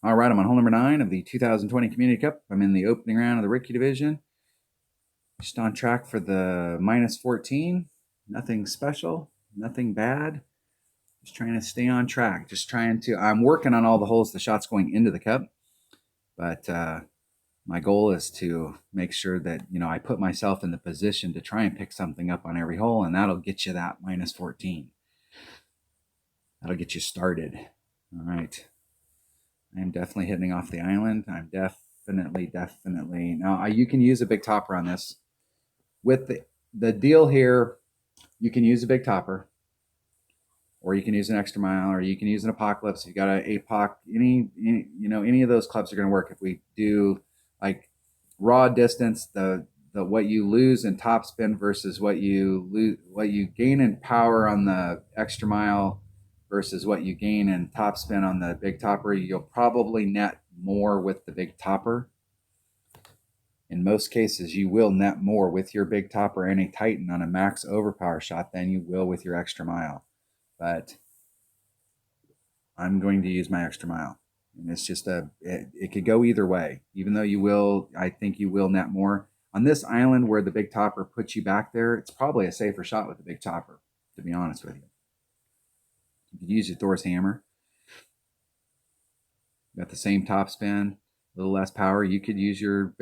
All right, I'm on hole number 9 of the 2020 Community Cup. I'm in the opening round of the Rookie Division. Just on track for the minus 14. Nothing special, nothing bad. Just trying to stay on track. I'm working on all the holes, the shots going into the cup. But my goal is to make sure that, I put myself in the position to try and pick something up on every hole, and that'll get you that minus 14. That'll get you started. All right. I'm definitely hitting off the island. I'm definitely. Now, you can use a big topper on this. With the deal here, you can use a big topper, or you can use an extra mile, or you can use an apocalypse. You got an APOC. Any of those clubs are going to work. If we do like raw distance, the what you lose in topspin versus what you gain in power on the extra mile versus what you gain in topspin on the big topper, you'll probably net more with the big topper. In most cases, you will net more with your big topper and a Titan on a max overpower shot than you will with your extra mile. But I'm going to use my extra mile. And it's just it could go either way. Even though I think you will net more. On this island where the big topper puts you back there, it's probably a safer shot with the big topper, to be honest with you. You could use your Thor's hammer. You got the same top spin, a little less power. You could use your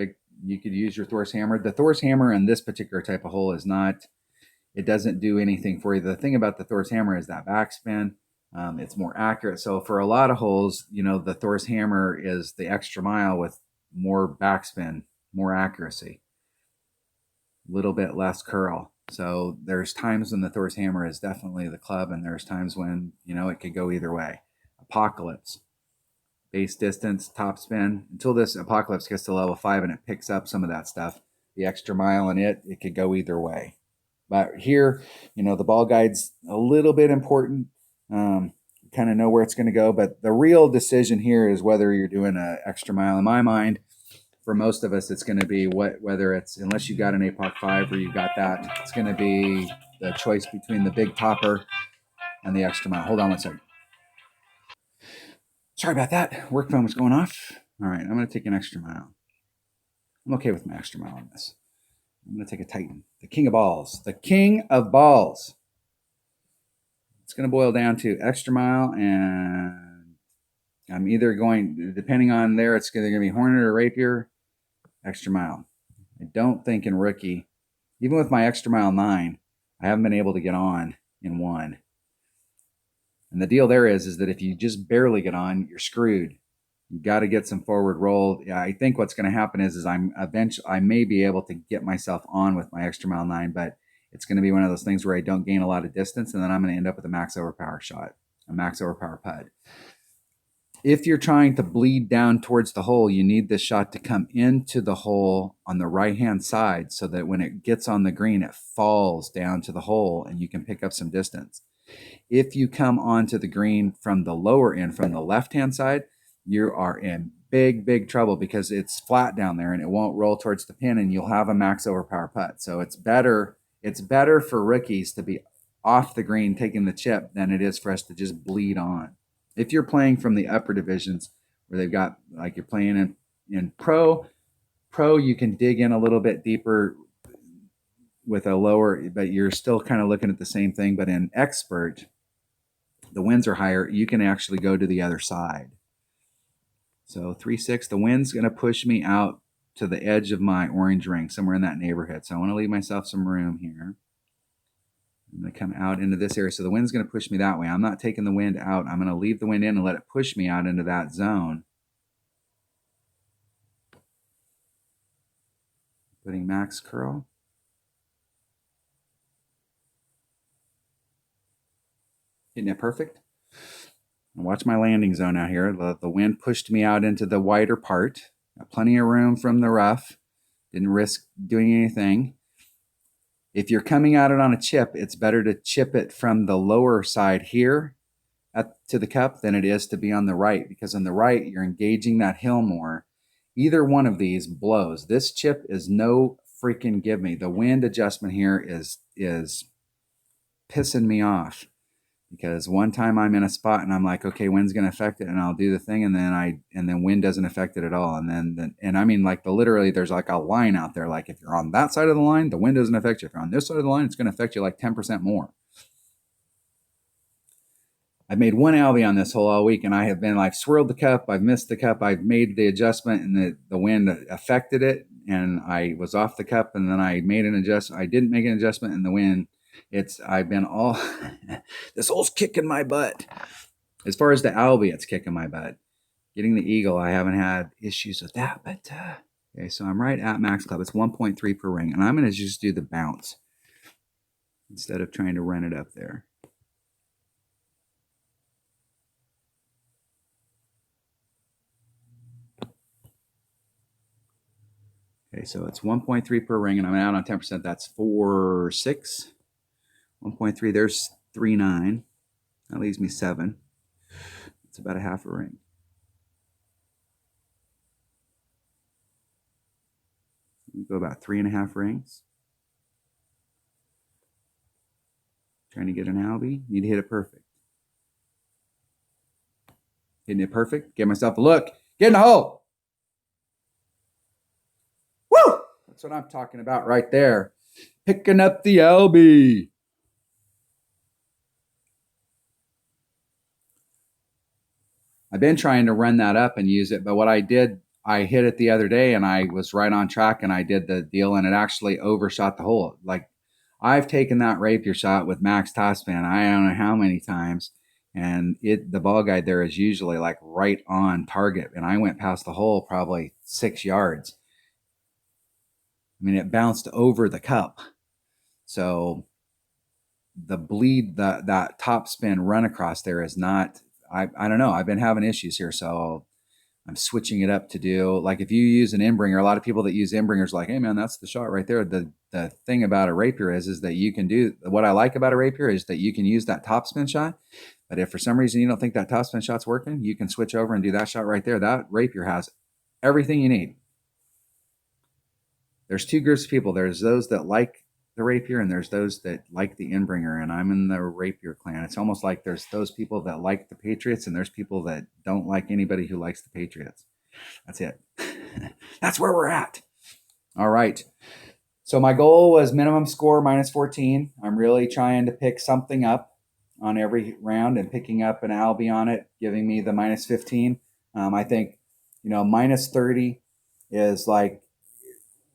Thor's hammer. The Thor's hammer in this particular type of hole it doesn't do anything for you. The thing about the Thor's hammer is that backspin. It's more accurate. So for a lot of holes, the Thor's hammer is the extra mile with more backspin, more accuracy, a little bit less curl. So there's times when the Thor's hammer is definitely the club, and there's times when, it could go either way. Apocalypse, base distance, top spin. Until this apocalypse gets to level 5 and it picks up some of that stuff, the extra mile in it could go either way. But here, the ball guide's a little bit important. Kind of know where it's going to go. But the real decision here is whether you're doing an extra mile. In my mind, for most of us, it's going to be whether it's, unless you got an APOC 5 or you got that, it's going to be the choice between the big topper and the extra mile. Hold on one second. Sorry about that. Work phone was going off. All right, I'm going to take an extra mile. I'm okay with my extra mile on this. I'm going to take a Titan, the king of balls. The king of balls. It's going to boil down to extra mile, and I'm either going, depending on there, it's either going to be Hornet or Rapier, extra mile. I don't think in rookie, even with my extra mile 9, I haven't been able to get on in 1. And the deal there is that if you just barely get on, you're screwed. You got to get some forward roll. Yeah, I think what's going to happen is I may be able to get myself on with my extra mile 9, but it's going to be one of those things where I don't gain a lot of distance, and then I'm going to end up with a max overpower shot, a max overpower putt. If you're trying to bleed down towards the hole, you need this shot to come into the hole on the right-hand side so that when it gets on the green, it falls down to the hole and you can pick up some distance. If you come onto the green from the lower end, from the left-hand side, you are in big trouble because it's flat down there and it won't roll towards the pin, and you'll have a max overpower putt. So it's better for rookies to be off the green taking the chip than it is for us to just bleed on. If you're playing from the upper divisions where they've got, like you're playing in pro, you can dig in a little bit deeper with a lower, but you're still kind of looking at the same thing. But in expert, the winds are higher. You can actually go to the other side. So 3-6, the wind's going to push me out to the edge of my orange ring, somewhere in that neighborhood. So I want to leave myself some room here. I'm going to come out into this area. So the wind's going to push me that way. I'm not taking the wind out. I'm going to leave the wind in and let it push me out into that zone. Putting max curl. Hitting it perfect. Watch my landing zone out here. The wind pushed me out into the wider part. Got plenty of room from the rough. Didn't risk doing anything. If you're coming at it on a chip, it's better to chip it from the lower side here to the cup than it is to be on the right, because on the right, you're engaging that hill more. Either one of these blows. This chip is no freaking give me. The wind adjustment here is pissing me off, because one time I'm in a spot and I'm like, okay, wind's going to affect it, and I'll do the thing, and then wind doesn't affect it at all, and I mean, like, literally there's like a line out there, like if you're on that side of the line, the wind doesn't affect you. If you're on this side of the line, it's going to affect you like 10% more. I've made one Albie on this hole all week, and I have been like swirled the cup. I've missed the cup. I've made the adjustment, and the wind affected it, and I was off the cup, and then I made an adjustment. I didn't make an adjustment, and the wind. I've been all this hole's kicking my butt. As far as the Albie, it's kicking my butt. Getting the Eagle, I haven't had issues with that, but okay. So I'm right at max club. It's 1.3 per ring, and I'm going to just do the bounce instead of trying to run it up there. Okay, so it's 1.3 per ring, and I'm out on 10%. That's 4.6. 1.3, there's 3.9. That leaves me 7. It's about a half a ring. We go about 3.5 rings. Trying to get an Albie. Need to hit it perfect. Hitting it perfect. Give myself a look. Get in the hole. Woo! That's what I'm talking about right there. Picking up the Albie. I've been trying to run that up and use it, but what I did, I hit it the other day and I was right on track and I did the deal and it actually overshot the hole. Like, I've taken that rapier shot with max topspin, I don't know how many times, and the ball guide there is usually like right on target, and I went past the hole probably 6 yards. I mean, it bounced over the cup. So the bleed, that top spin run across there is not, I don't know. I've been having issues here. So I'm switching it up to do, like, if you use an inbringer, a lot of people that use inbringers like, hey man, that's the shot right there. The thing about a rapier is that you can do, what I like about a rapier is that you can use that top spin shot. But if for some reason you don't think that top spin shot's working, you can switch over and do that shot right there. That rapier has everything you need. There's two groups of people. There's those that like the rapier and there's those that like the inbringer, and I'm in the rapier clan. It's almost like there's those people that like the Patriots and there's people that don't like anybody who likes the Patriots. That's it. That's where we're at. All right. So my goal was minimum score -14. I'm really trying to pick something up on every round, and picking up an Albie on it, giving me the -15. I think, -30 is like,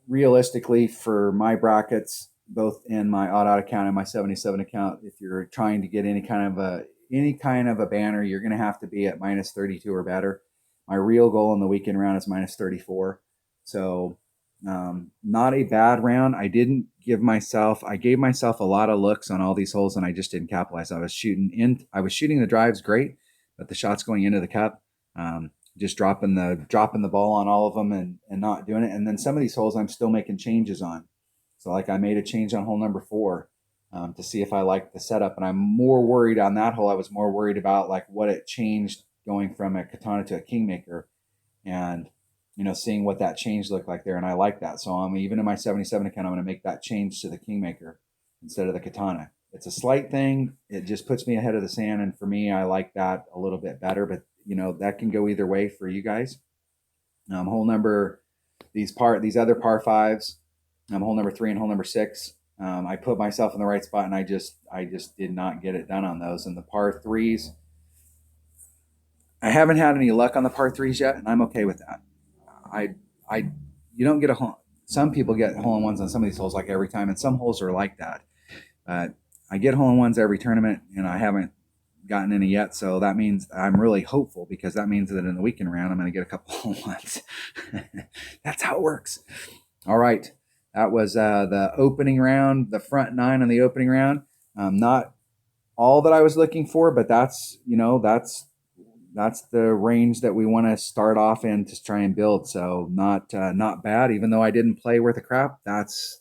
realistically, for my brackets, both in my odd account and my 77 account, if you're trying to get any kind of a banner, you're going to have to be at -32 or better. My real goal in the weekend round is -34. So not a bad round. I gave myself a lot of looks on all these holes, and I just didn't capitalize. I was shooting the drives great, but the shots going into the cup, just dropping the ball on all of them and not doing it. And then some of these holes I'm still making changes on. So like I made a change on hole number 4 to see if I liked the setup. And I'm more worried on that hole. I was more worried about like what it changed going from a katana to a kingmaker, and seeing what that change looked like there. And I like that. So I'm even in my 77 account, I'm going to make that change to the kingmaker instead of the katana. It's a slight thing. It just puts me ahead of the sand. And for me, I like that a little bit better, but that can go either way for you guys. Hole number, these other par 5s, hole number 3 and hole number 6. I put myself in the right spot, and I just did not get it done on those. And the par 3s, I haven't had any luck on the par 3s yet, and I'm okay with that. You don't get some people get hole-in-ones on some of these holes like every time, and some holes are like that. I get hole-in-ones every tournament, and I haven't gotten any yet, so that means I'm really hopeful, because that means that in the weekend round I'm going to get a couple hole-in-ones. That's how it works. All right, that was the opening round, the front 9 on the opening round. Not all that I was looking for, but that's the range that we want to start off in to try and build. So not bad, even though I didn't play worth a crap. That's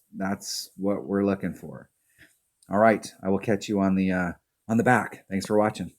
what we're looking for. All right, I will catch you on the back. Thanks for watching.